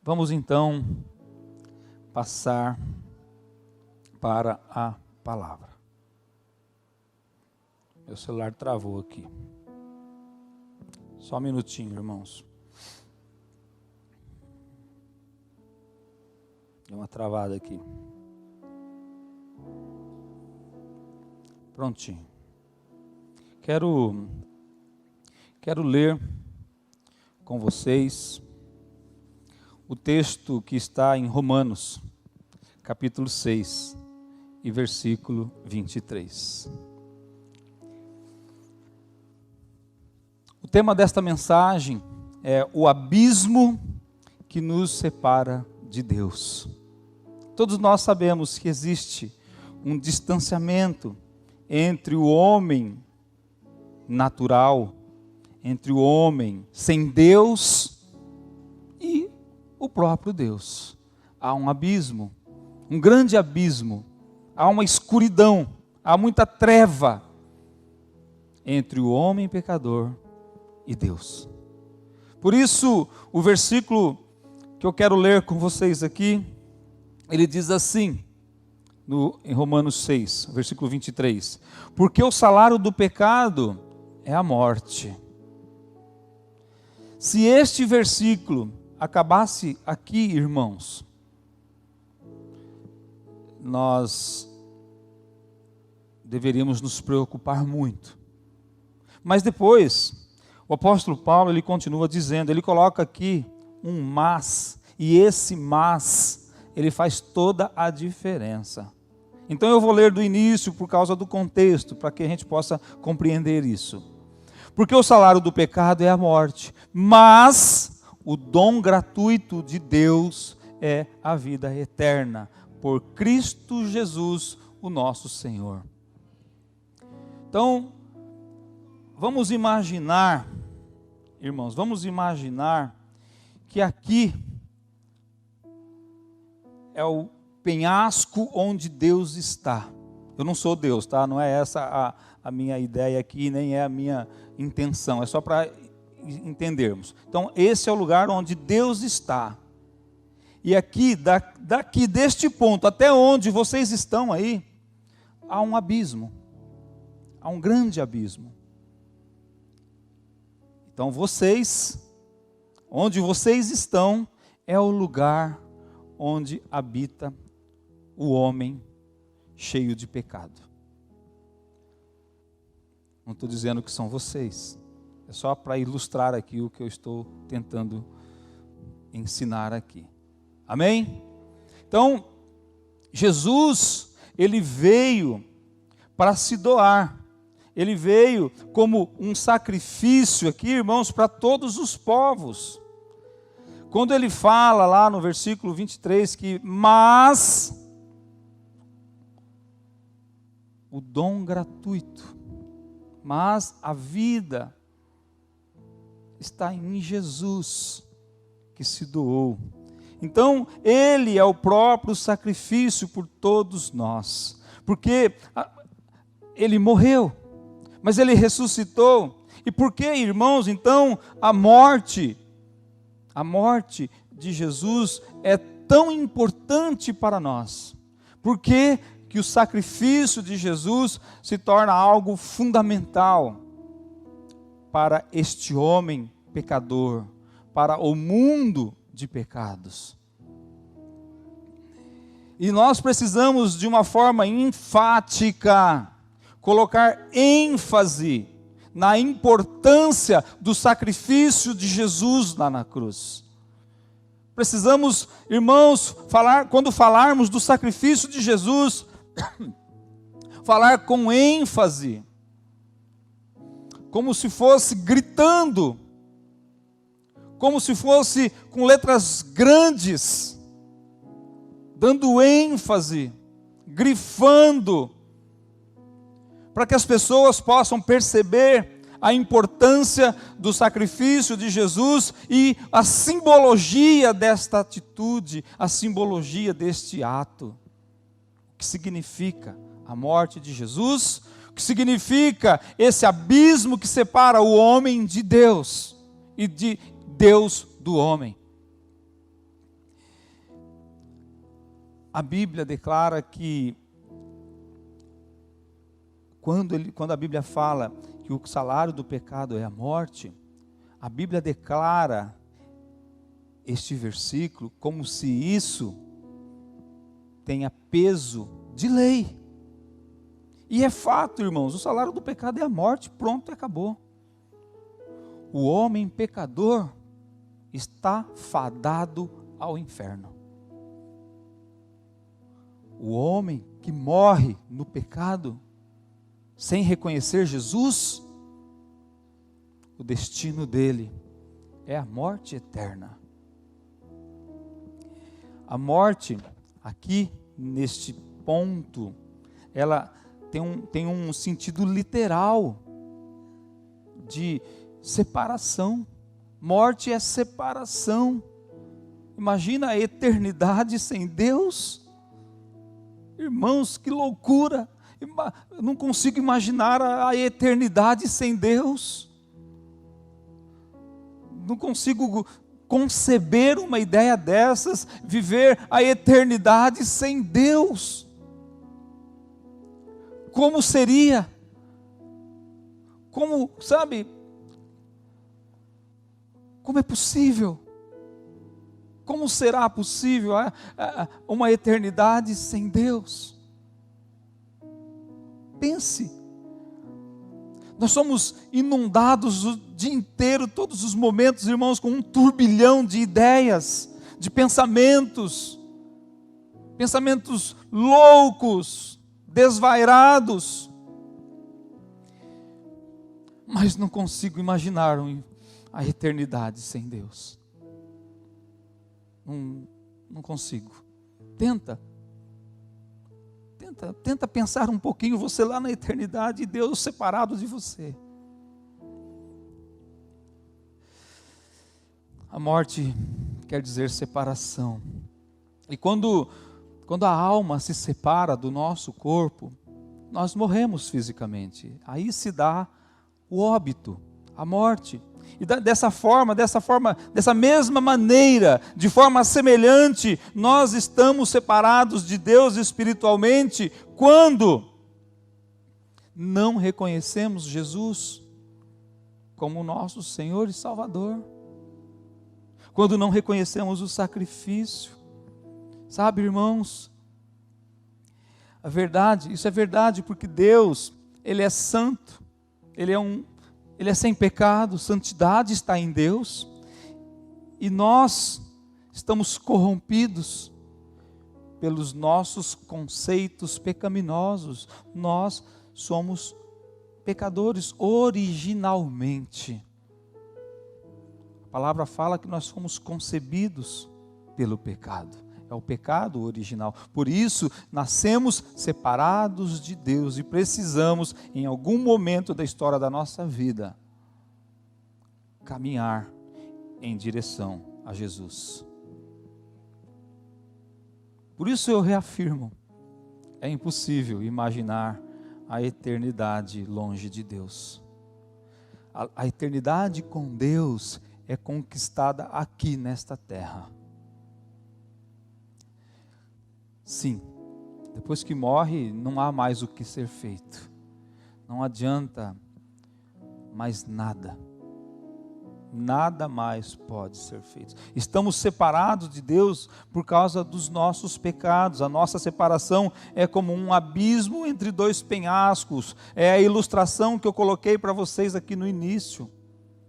Vamos então passar para a palavra. Meu celular travou aqui. Só um minutinho, irmãos. Deu uma travada aqui. Prontinho. Quero ler com vocês o texto que está em Romanos, capítulo 6 e versículo 23. O tema desta mensagem é o abismo que nos separa de Deus. Todos nós sabemos que existe um distanciamento entre o homem natural, entre o homem sem Deus e o próprio Deus. Há um abismo, um grande abismo, há uma escuridão, há muita treva entre o homem pecador e Deus. Por isso, o versículo que eu quero ler com vocês aqui, ele diz assim, em Romanos 6, versículo 23, porque o salário do pecado é a morte. Se este versículo acabasse aqui, irmãos, nós deveríamos nos preocupar muito. Mas depois, o apóstolo Paulo, ele continua dizendo, ele coloca aqui um mas, e esse mas, ele faz toda a diferença. Então eu vou ler do início por causa do contexto, para que a gente possa compreender isso. Porque o salário do pecado é a morte, mas o dom gratuito de Deus é a vida eterna, por Cristo Jesus, o nosso Senhor. Então, vamos imaginar, irmãos, que aqui é o penhasco onde Deus está. Eu não sou Deus, tá? Não é essa a minha ideia aqui, nem é a minha intenção, é só para entendermos. Então, esse é o lugar onde Deus está. E aqui, daqui deste ponto até onde vocês estão aí, há um abismo. Há um grande abismo. Então, onde vocês estão, é o lugar onde habita o homem cheio de pecado. Não estou dizendo que são vocês. É só para ilustrar aqui o que eu estou tentando ensinar aqui. Amém? Então, Jesus, ele veio para se doar. Ele veio como um sacrifício aqui, irmãos, para todos os povos. Quando ele fala lá no versículo 23 que, mas, o dom gratuito, mas a vida está em Jesus, que se doou. Então, ele é o próprio sacrifício por todos nós, porque ele morreu, mas ele ressuscitou. E por que, irmãos, então, a morte de Jesus é tão importante para nós? Por que o sacrifício de Jesus se torna algo fundamental para este homem pecador, para o mundo de pecados? E nós precisamos, de uma forma enfática, colocar ênfase na importância do sacrifício de Jesus lá na cruz. Precisamos, irmãos, quando falarmos do sacrifício de Jesus, falar com ênfase, como se fosse gritando, como se fosse com letras grandes, dando ênfase, grifando, para que as pessoas possam perceber a importância do sacrifício de Jesus e a simbologia desta atitude, a simbologia deste ato. O que significa a morte de Jesus? O que significa esse abismo que separa o homem de Deus e de Deus do homem? A Bíblia declara que, quando a Bíblia fala que o salário do pecado é a morte, a Bíblia declara este versículo como se isso tenha peso de lei. E é fato, irmãos, o salário do pecado é a morte, pronto, acabou. O homem pecador está fadado ao inferno. O homem que morre no pecado, sem reconhecer Jesus, o destino dele é a morte eterna. A morte, aqui neste ponto, ela tem um sentido literal de separação. Morte é separação. Imagina a eternidade sem Deus. Irmãos, que loucura! Eu não consigo imaginar a eternidade sem Deus. Não consigo conceber uma ideia dessas, viver a eternidade sem Deus. Como seria? Como, sabe? Como é possível? Como será possível uma eternidade sem Deus? Pense. Nós somos inundados o dia inteiro, todos os momentos, irmãos, com um turbilhão de ideias, de pensamentos loucos, desvairados. Mas não consigo imaginar a eternidade sem Deus. Não consigo. Tenta pensar um pouquinho, você lá na eternidade e Deus separado de você. A morte quer dizer separação. E quando a alma se separa do nosso corpo, nós morremos fisicamente. Aí se dá o óbito, a morte. E dessa mesma maneira, de forma semelhante, nós estamos separados de Deus espiritualmente quando não reconhecemos Jesus como nosso Senhor e Salvador. Quando não reconhecemos o sacrifício. Sabe, irmãos, isso é verdade, porque Deus, Ele é santo, Ele é sem pecado, santidade está em Deus, e nós estamos corrompidos pelos nossos conceitos pecaminosos. Nós somos pecadores originalmente. A palavra fala que nós fomos concebidos pelo pecado. É o pecado original. Por isso, nascemos separados de Deus e precisamos, em algum momento da história da nossa vida, caminhar em direção a Jesus. Por isso eu reafirmo, é impossível imaginar a eternidade longe de Deus. A eternidade com Deus é conquistada aqui nesta terra. Sim, depois que morre, não há mais o que ser feito. Não adianta mais nada. Nada mais pode ser feito. Estamos separados de Deus por causa dos nossos pecados. A nossa separação é como um abismo entre dois penhascos. É a ilustração que eu coloquei para vocês aqui no início.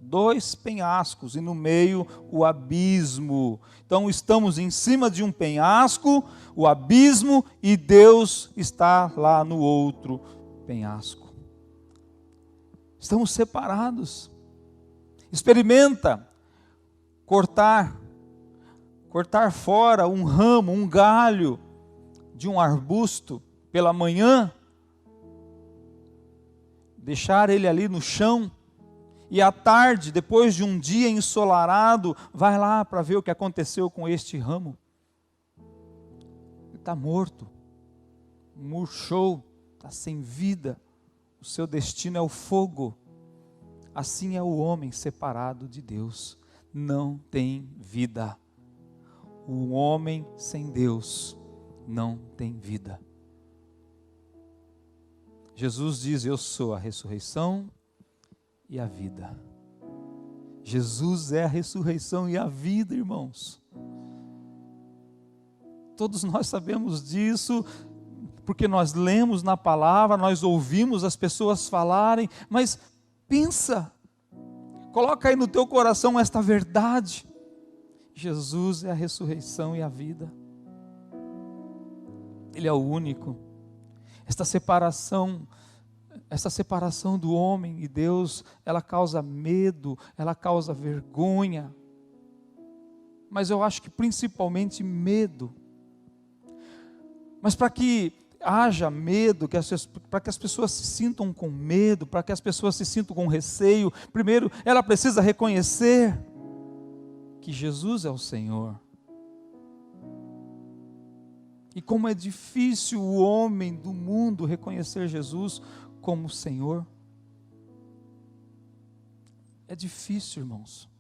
Dois penhascos e no meio o abismo. Então estamos em cima de um penhasco, o abismo, e Deus está lá no outro penhasco. Estamos separados. Experimenta cortar fora um ramo, um galho de um arbusto pela manhã, deixar ele ali no chão, e à tarde, depois de um dia ensolarado, vai lá para ver o que aconteceu com este ramo. Ele está morto, murchou, está sem vida, o seu destino é o fogo. Assim é o homem separado de Deus, não tem vida. O homem sem Deus não têm vida. Jesus diz: eu sou a ressurreição e a vida. Jesus é a ressurreição e a vida, irmãos. Todos nós sabemos disso, porque nós lemos na palavra, nós ouvimos as pessoas falarem, mas pensa, coloca aí no teu coração esta verdade: Jesus é a ressurreição e a vida. Ele é o único. Esta separação do homem e Deus, ela causa medo, ela causa vergonha, mas eu acho que principalmente medo. Mas para que haja medo, para que as pessoas se sintam com medo, para que as pessoas se sintam com receio, primeiro ela precisa reconhecer que Jesus é o Senhor. E como é difícil o homem do mundo reconhecer Jesus como Senhor. É difícil, irmãos.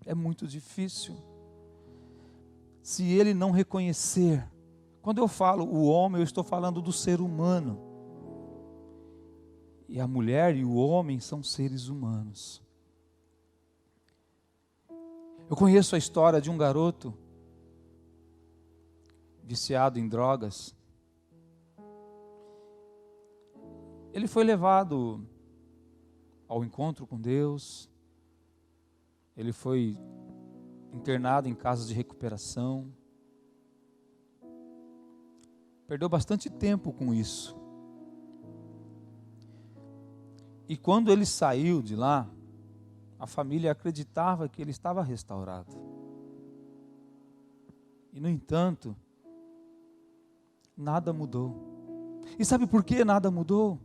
É muito difícil. Se ele não reconhecer, quando eu falo o homem, eu estou falando do ser humano. E a mulher e o homem são seres humanos. Eu conheço a história de um garoto viciado em drogas. Ele foi levado ao encontro com Deus. Ele foi internado em casas de recuperação. Perdeu bastante tempo com isso. E quando ele saiu de lá, a família acreditava que ele estava restaurado. E no entanto, nada mudou. E sabe por que nada mudou?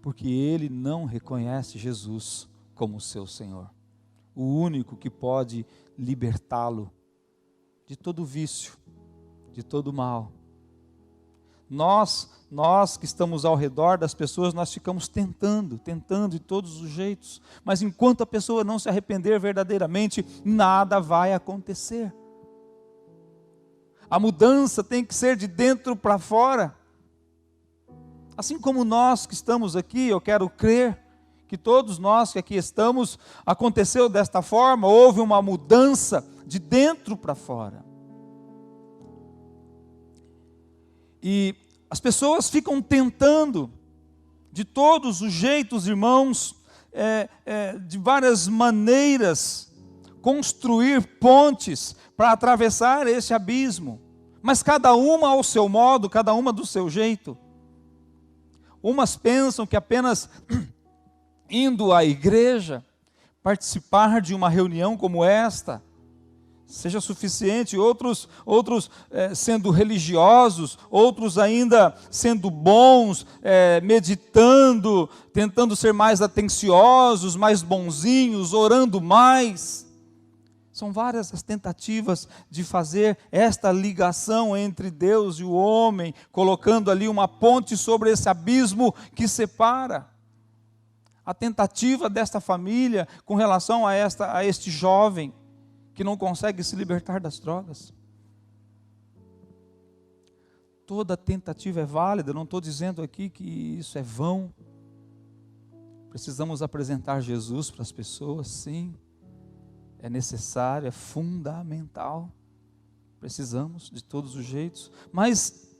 Porque ele não reconhece Jesus como seu Senhor, o único que pode libertá-lo de todo vício, de todo mal. Nós que estamos ao redor das pessoas, nós ficamos tentando de todos os jeitos, mas enquanto a pessoa não se arrepender verdadeiramente, nada vai acontecer. A mudança tem que ser de dentro para fora. Assim como nós que estamos aqui, eu quero crer que todos nós que aqui estamos, aconteceu desta forma, houve uma mudança de dentro para fora. E as pessoas ficam tentando, de todos os jeitos, irmãos, de várias maneiras, construir pontes para atravessar esse abismo, mas cada uma ao seu modo, cada uma do seu jeito. Umas pensam que apenas indo à igreja, participar de uma reunião como esta, seja suficiente. Outros sendo religiosos, outros ainda sendo bons, meditando, tentando ser mais atenciosos, mais bonzinhos, orando mais. São várias as tentativas de fazer esta ligação entre Deus e o homem, colocando ali uma ponte sobre esse abismo que separa. A tentativa desta família com relação a este jovem que não consegue se libertar das drogas. Toda tentativa é válida, não estou dizendo aqui que isso é vão. Precisamos apresentar Jesus para as pessoas, sim. É necessário, é fundamental. Precisamos de todos os jeitos. Mas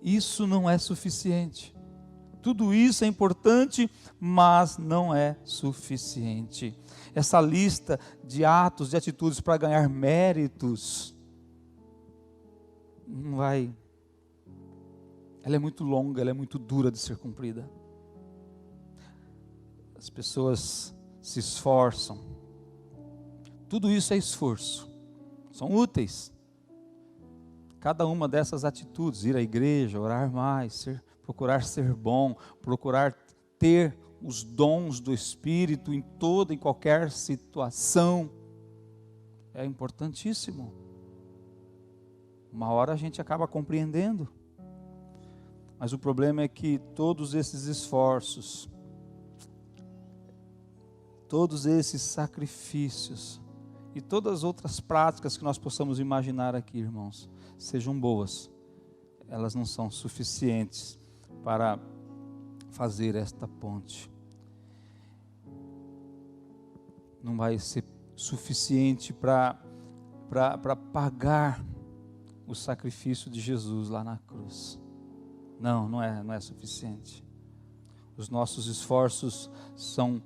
isso não é suficiente. Tudo isso é importante, mas não é suficiente. Essa lista de atos, de atitudes para ganhar méritos, não vai. Ela é muito longa, ela é muito dura de ser cumprida. As pessoas se esforçam. Tudo isso é esforço. São úteis. Cada uma dessas atitudes, ir à igreja, orar mais, procurar ser bom, procurar ter os dons do Espírito em toda e qualquer situação, é importantíssimo. Uma hora a gente acaba compreendendo, mas o problema é que todos esses esforços, todos esses sacrifícios, e todas as outras práticas que nós possamos imaginar aqui, irmãos, sejam boas, elas não são suficientes para fazer esta ponte. Não vai ser suficiente para pagar o sacrifício de Jesus lá na cruz. Não é suficiente. Os nossos esforços são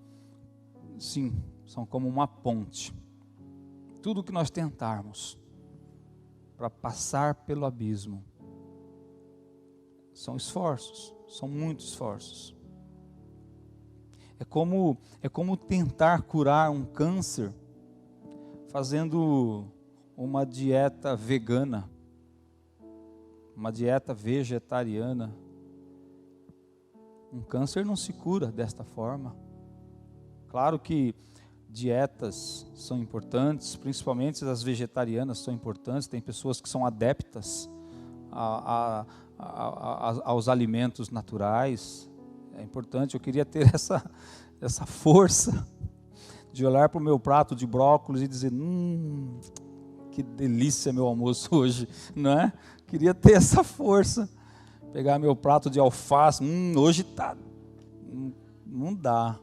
como uma ponte. Tudo que nós tentarmos para passar pelo abismo são esforços, são muitos esforços. É como tentar curar um câncer fazendo uma dieta vegana, uma dieta vegetariana. Um câncer não se cura desta forma. Claro que dietas são importantes, principalmente as vegetarianas são importantes. Tem pessoas que são adeptas aos alimentos naturais. É importante. Eu queria ter essa força de olhar para o meu prato de brócolis e dizer: que delícia meu almoço hoje, não é? Queria ter essa força. Pegar meu prato de alface, hoje tá, não dá,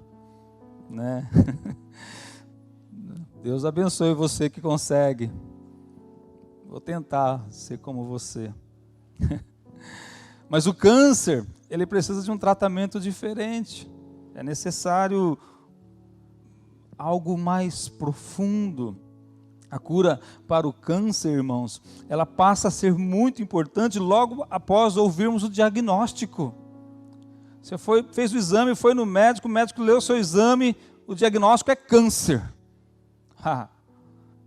né? Deus abençoe você que consegue. Vou tentar ser como você. Mas o câncer, ele precisa de um tratamento diferente. É necessário algo mais profundo. A cura para o câncer, irmãos, ela passa a ser muito importante logo após ouvirmos o diagnóstico. Você fez o exame, foi no médico, o médico leu o seu exame, o diagnóstico é câncer.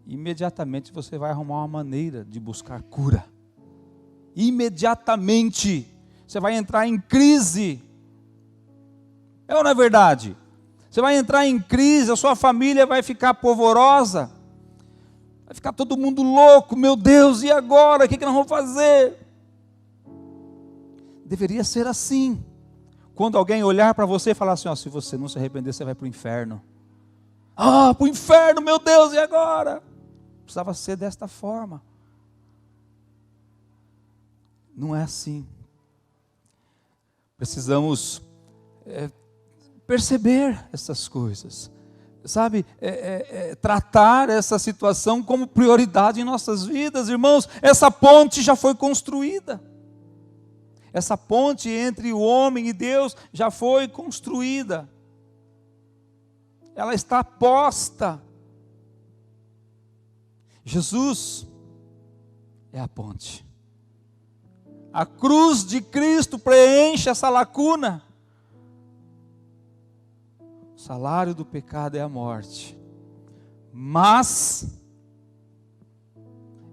Imediatamente você vai arrumar uma maneira de buscar cura. Imediatamente você vai entrar em crise. É ou não é verdade? Você vai entrar em crise, a sua família vai ficar polvorosa. Vai ficar todo mundo louco, meu Deus, e agora? O que nós vamos fazer? Deveria ser assim. Quando alguém olhar para você e falar assim: se você não se arrepender, você vai para o inferno. Para o inferno, meu Deus, e agora? Precisava ser desta forma. Não é assim. Precisamos perceber essas coisas. Sabe, tratar essa situação como prioridade em nossas vidas, irmãos. Essa ponte já foi construída. Essa ponte entre o homem e Deus já foi construída. Ela está posta. Jesus é a ponte. A cruz de Cristo preenche essa lacuna. O salário do pecado é a morte. Mas,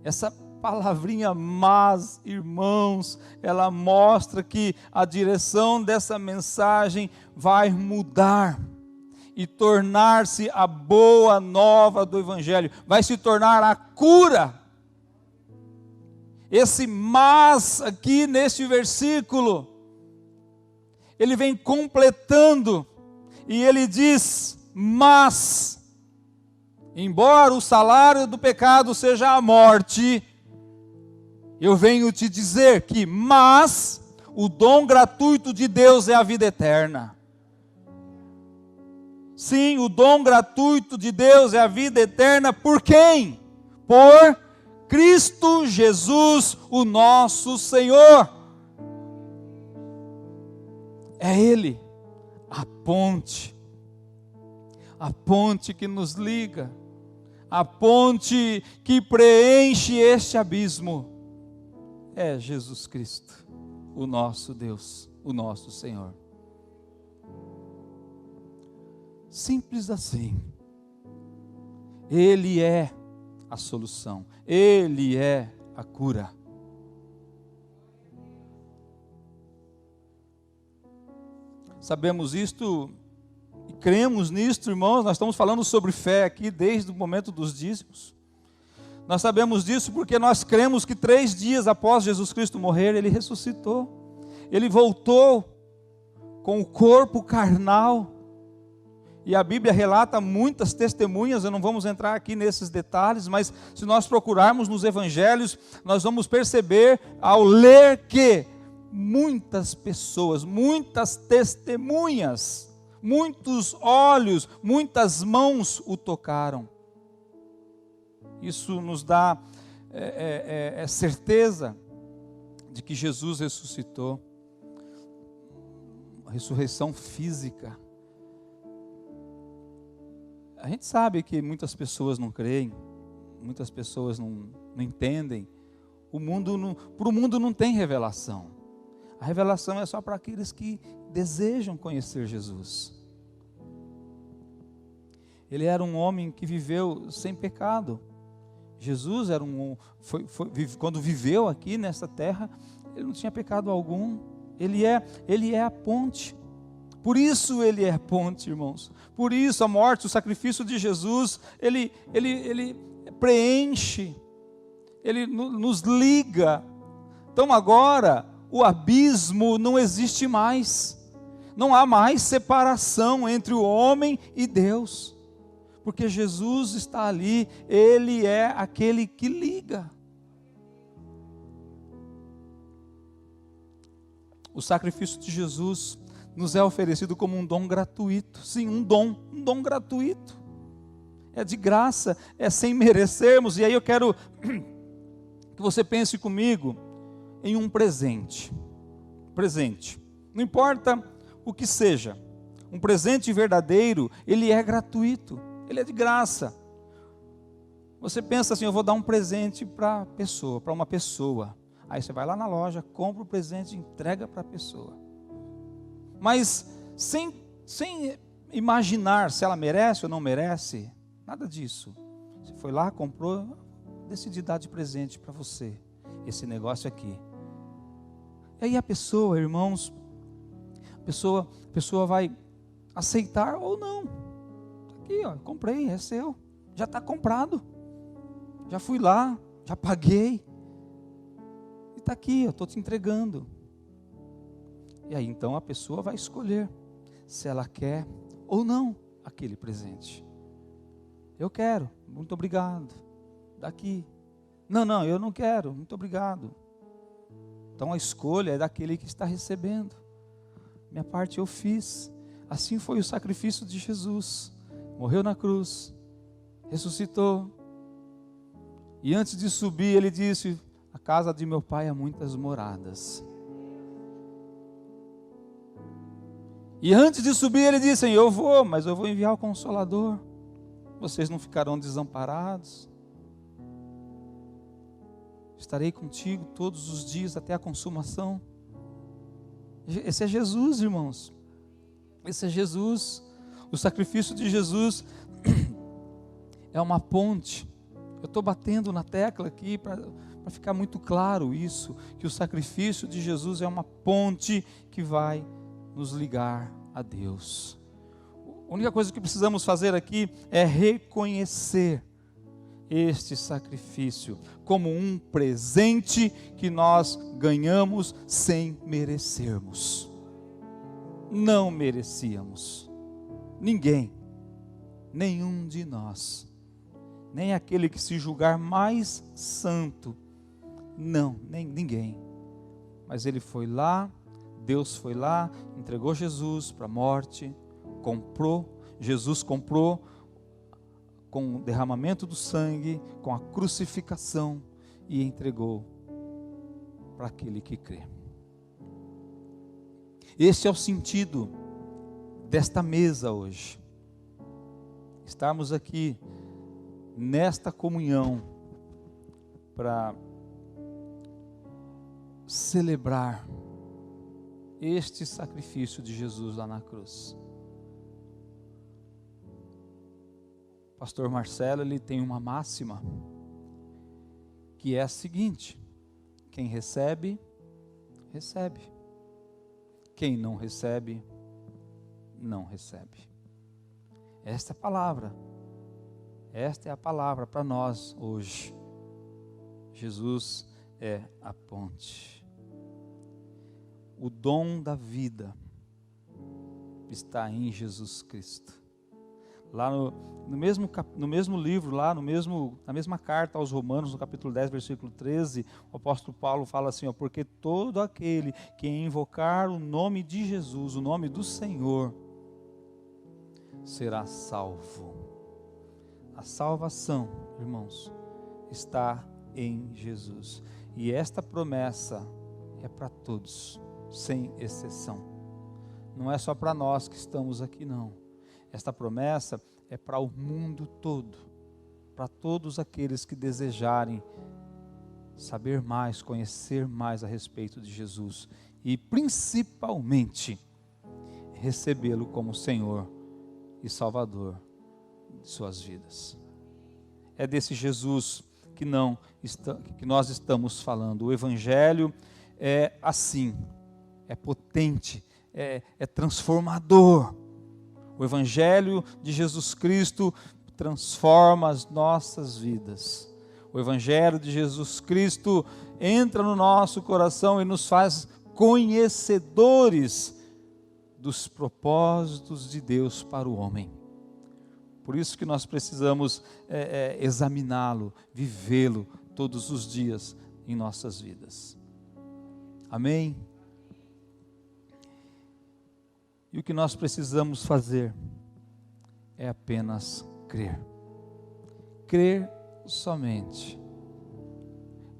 essa palavrinha mas, irmãos, ela mostra que a direção dessa mensagem vai mudar e tornar-se a boa nova do Evangelho. Vai se tornar a cura. Esse mas aqui neste versículo, ele vem completando. E ele diz: mas, embora o salário do pecado seja a morte, eu venho te dizer que, mas, o dom gratuito de Deus é a vida eterna. Sim, o dom gratuito de Deus é a vida eterna. Por quem? Por Cristo Jesus, o nosso Senhor. É Ele. A ponte que nos liga, a ponte que preenche este abismo, é Jesus Cristo, o nosso Deus, o nosso Senhor. Simples assim. Ele é a solução, Ele é a cura. Sabemos isto e cremos nisto, irmãos. Nós estamos falando sobre fé aqui desde o momento dos dízimos. Nós sabemos disso porque nós cremos que 3 dias após Jesus Cristo morrer, Ele ressuscitou. Ele voltou com o corpo carnal E a Bíblia relata muitas testemunhas, eu não vamos entrar aqui nesses detalhes, mas se nós procurarmos nos evangelhos, nós vamos perceber ao ler que muitas pessoas, muitas testemunhas, muitos olhos, muitas mãos o tocaram. Isso nos dá certeza de que Jesus ressuscitou, a ressurreição física. A gente sabe que muitas pessoas não creem, muitas pessoas não entendem. Para o mundo não tem revelação. A revelação é só para aqueles que desejam conhecer Jesus. Ele era um homem que viveu sem pecado. Jesus era quando viveu aqui nessa terra, ele não tinha pecado algum. Ele é a ponte. Por isso ele é a ponte, irmãos. Por isso a morte, o sacrifício de Jesus, ele preenche, ele nos liga. Então agora o abismo não existe mais. Não há mais separação entre o homem e Deus. Porque Jesus está ali, Ele é aquele que liga. O sacrifício de Jesus nos é oferecido como um dom gratuito. Sim, um dom gratuito. É de graça, é sem merecermos. E aí eu quero que você pense comigo em um presente. Presente. Não importa o que seja. Um presente verdadeiro, ele é gratuito. Ele é de graça. Você pensa assim, eu vou dar um presente para uma pessoa. Aí você vai lá na loja, compra o presente e entrega para a pessoa. Mas sem imaginar se ela merece ou não merece, nada disso. Você foi lá, comprou, decidi dar de presente para você esse negócio aqui. E aí a pessoa, irmãos, a pessoa vai aceitar ou não. Aqui, ó, comprei, é seu, já está comprado. Já fui lá, já paguei. E está aqui, eu estou te entregando. E aí então a pessoa vai escolher se ela quer ou não aquele presente. Eu quero, muito obrigado. Daqui. Não, eu não quero, muito obrigado. Então a escolha é daquele que está recebendo. Minha parte eu fiz. Assim foi o sacrifício de Jesus. Morreu na cruz, ressuscitou. E antes de subir ele disse: a casa de meu pai há muitas moradas. E antes de subir ele disse: eu vou, mas eu vou enviar o Consolador. Vocês não ficarão desamparados. Estarei contigo todos os dias até a consumação. Esse é Jesus, irmãos. Esse é Jesus. O sacrifício de Jesus é uma ponte. Eu estou batendo na tecla aqui para ficar muito claro isso, que o sacrifício de Jesus é uma ponte que vai nos ligar a Deus. A única coisa que precisamos fazer aqui é reconhecer este sacrifício como um presente que nós ganhamos sem merecermos. Não merecíamos. Ninguém, nenhum de nós, nem aquele que se julgar mais santo, não, nem ninguém. Mas ele foi lá, Deus foi lá, entregou Jesus para a morte, Jesus comprou com o derramamento do sangue, com a crucificação, e entregou para aquele que crê. Este é o sentido desta mesa hoje. Estarmos aqui nesta comunhão para celebrar este sacrifício de Jesus lá na cruz. O pastor Marcelo, ele tem uma máxima que é a seguinte: quem recebe, recebe. Quem não recebe, não recebe. Esta é a palavra. Esta é a palavra para nós hoje. Jesus é a ponte. O dom da vida está em Jesus Cristo. Lá no mesmo livro, na mesma carta aos Romanos, no capítulo 10, versículo 13, o apóstolo Paulo fala assim, porque todo aquele que invocar o nome de Jesus, o nome do Senhor, será salvo. A salvação, irmãos, está em Jesus. E esta promessa é para todos, sem exceção. Não é só para nós que estamos aqui, não. Esta promessa é para o mundo todo, para todos aqueles que desejarem saber mais, conhecer mais a respeito de Jesus e principalmente recebê-lo como Senhor e Salvador de suas vidas. É desse Jesus que nós estamos falando. O Evangelho é assim, é potente, é transformador. O Evangelho de Jesus Cristo transforma as nossas vidas. O Evangelho de Jesus Cristo entra no nosso coração e nos faz conhecedores dos propósitos de Deus para o homem. Por isso que nós precisamos examiná-lo, vivê-lo todos os dias em nossas vidas. Amém? E o que nós precisamos fazer é apenas crer. Crer somente.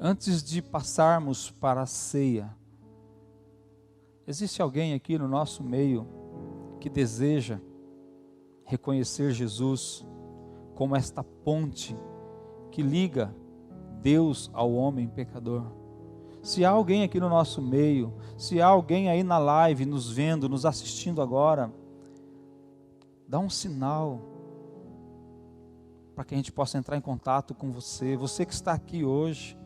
Antes de passarmos para a ceia, existe alguém aqui no nosso meio que deseja reconhecer Jesus como esta ponte que liga Deus ao homem pecador? Se há alguém aqui no nosso meio, se há alguém aí na live nos vendo, nos assistindo agora, dá um sinal para que a gente possa entrar em contato com você. Você que está aqui hoje,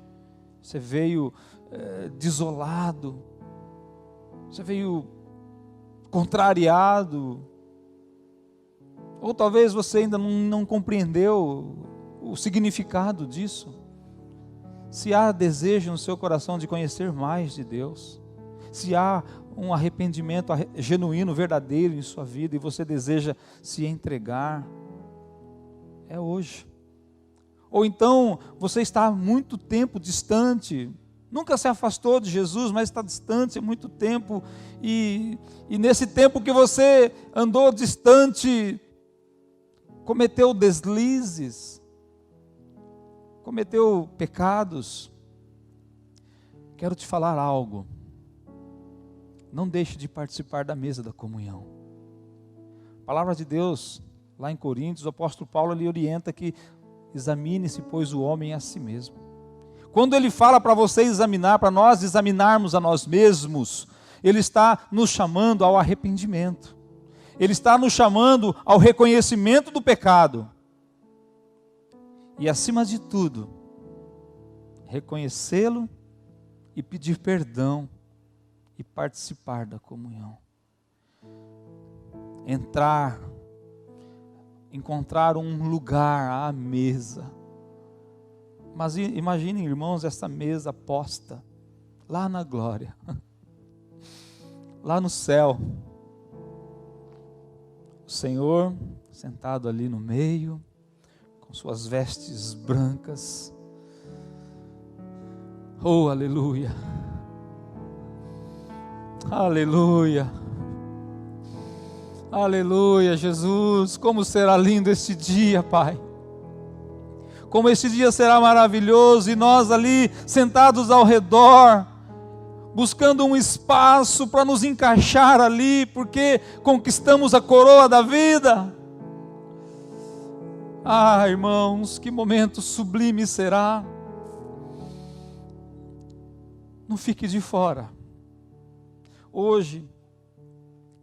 você veio desolado, você veio contrariado, ou talvez você ainda não compreendeu o significado disso. Se há desejo no seu coração de conhecer mais de Deus, se há um arrependimento genuíno, verdadeiro em sua vida, e você deseja se entregar, é hoje. Ou então, você está há muito tempo distante, nunca se afastou de Jesus, mas está distante há muito tempo, e nesse tempo que você andou distante, cometeu deslizes, cometeu pecados. Quero te falar algo. Não deixe de participar da mesa da comunhão. A palavra de Deus, lá em Coríntios, o apóstolo Paulo lhe orienta que examine-se, pois, o homem a si mesmo. Quando ele fala para você examinar, para nós examinarmos a nós mesmos, ele está nos chamando ao arrependimento. Ele está nos chamando ao reconhecimento do pecado. E acima de tudo, reconhecê-lo e pedir perdão e participar da comunhão. Encontrar um lugar à mesa. Mas imaginem, irmãos, essa mesa posta lá na glória, lá no céu. O Senhor sentado ali no meio, suas vestes brancas. Oh, aleluia, aleluia, aleluia. Jesus, como será lindo esse dia, Pai, como esse dia será maravilhoso, e nós ali sentados ao redor, buscando um espaço para nos encaixar ali, porque conquistamos a coroa da vida. Ah, irmãos, que momento sublime será. Não fique de fora. Hoje,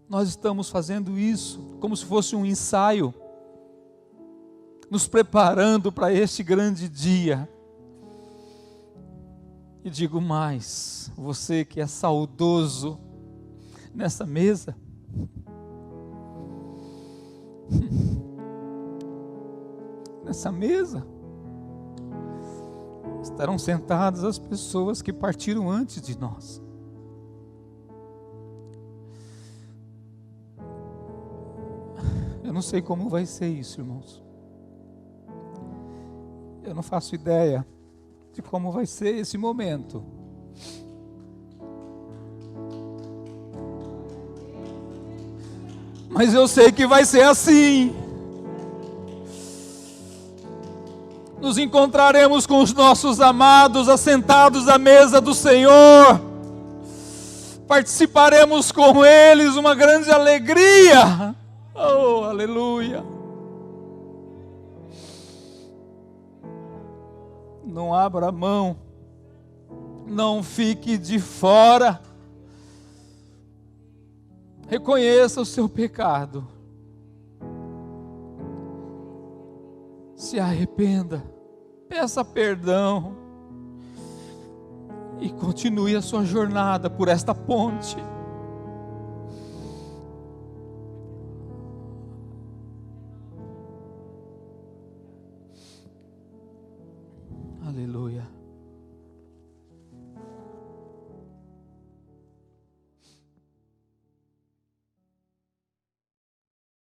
nós estamos fazendo isso como se fosse um ensaio, nos preparando para este grande dia. E digo mais, você que é saudoso nessa mesa, nessa mesa estarão sentadas as pessoas que partiram antes de nós. Eu não sei como vai ser isso, irmãos. Eu não faço ideia de como vai ser esse momento. Mas eu sei que vai ser assim. Nos encontraremos com os nossos amados assentados à mesa do Senhor. Participaremos com eles uma grande alegria. Oh, aleluia. Não abra mão. Não fique de fora. Reconheça o seu pecado. Se arrependa. Peça perdão. E continue a sua jornada por esta ponte.